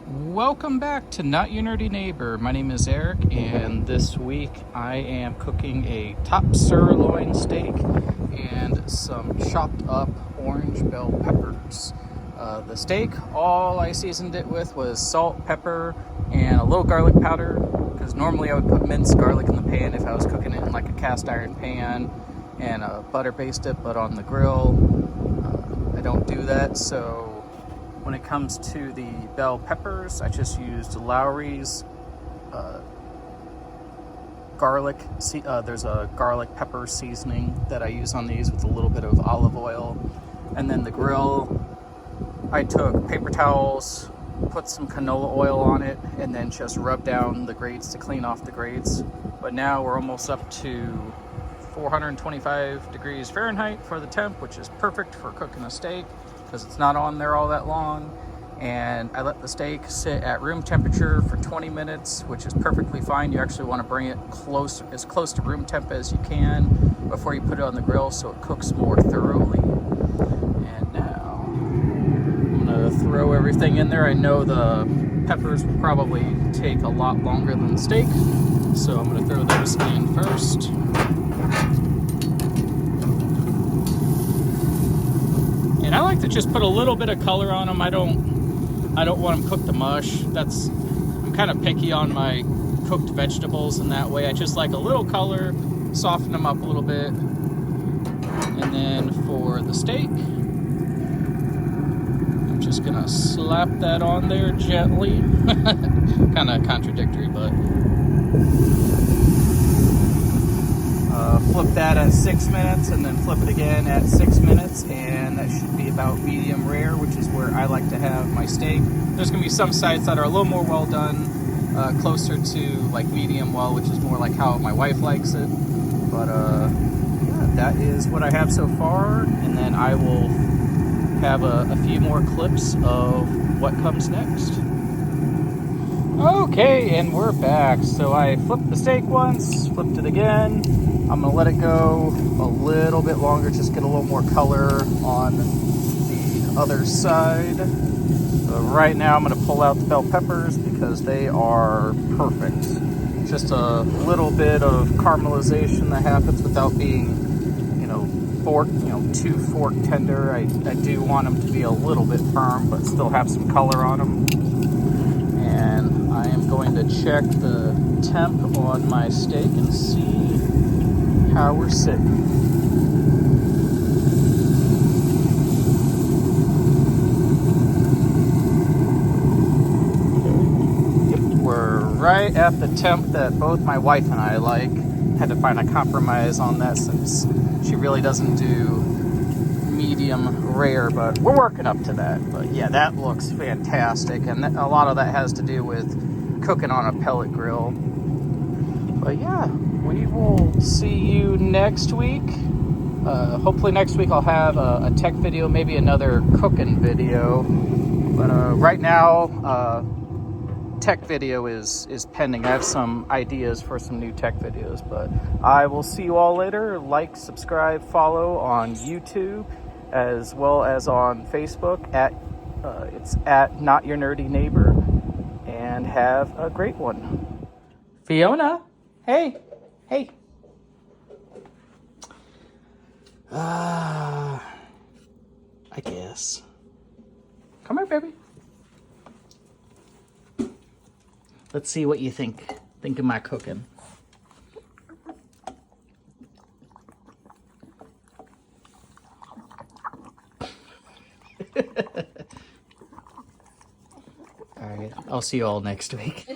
Welcome back to Not Your Nerdy Neighbor. My name is Eric, and this week I am cooking a top sirloin steak and some chopped up orange bell peppers. The steak, all I seasoned it with was salt, pepper, and a little garlic powder, because normally I would put minced garlic in the pan if I was cooking it in like a cast iron pan and butter baste it, but on the grill I don't do that. So when it comes to the bell peppers, I just used Lawry's garlic. There's a garlic pepper seasoning that I use on these with a little bit of olive oil. And then the grill, I took paper towels, put some canola oil on it, and then just rubbed down the grates to clean off the grates. But now we're almost up to 425 degrees Fahrenheit for the temp, which is perfect for cooking a steak because it's not on there all that long. And I let the steak sit at room temperature for 20 minutes, which is perfectly fine. You actually want to bring it as close to room temp as you can before you put it on the grill so it cooks more thoroughly. And now I'm gonna throw everything in there. I know the peppers will probably take a lot longer than the steak, so I'm gonna throw those in first. And I like to just put a little bit of color on them. I don't want them cooked to mush. I'm kind of picky on my cooked vegetables in that way. I just like a little color, soften them up a little bit. And then for the steak, I'm just gonna slap that on there gently. Kind of contradictory, but flip that at 6 minutes and then flip it again at 6 minutes, and that should be about medium rare, which is where I like to have my steak. There's gonna be some sides that are a little more well done, closer to like medium well, which is more like how my wife likes it. But yeah, that is what I have so far, and then I will have a few more clips of what comes next. Okay, and we're back. So I flipped the steak once, flipped it again. I'm gonna let it go a little bit longer, just get a little more color on the other side. So right now I'm gonna pull out the bell peppers because they are perfect. Just a little bit of caramelization that happens without being, too fork tender. I do want them to be a little bit firm, but still have some color on them. And I am going to check the temp on my steak and see how we're sitting. Yep, we're right at the temp that both my wife and I like. Had to find a compromise on that since she really doesn't do medium rare, but we're working up to that. But yeah, that looks fantastic, and a lot of that has to do with cooking on a pellet grill. But yeah, we will see you next week. Hopefully next week I'll have a tech video, maybe another cooking video. But right now, tech video is pending. I have some ideas for some new tech videos, but I will see you all later. Like, subscribe, follow on YouTube, as well as on Facebook. It's at Not Your Nerdy Neighbor, and have a great one. Fiona, hey. I guess. Come here, baby. Let's see what you think of my cooking. All right, I'll see you all next week.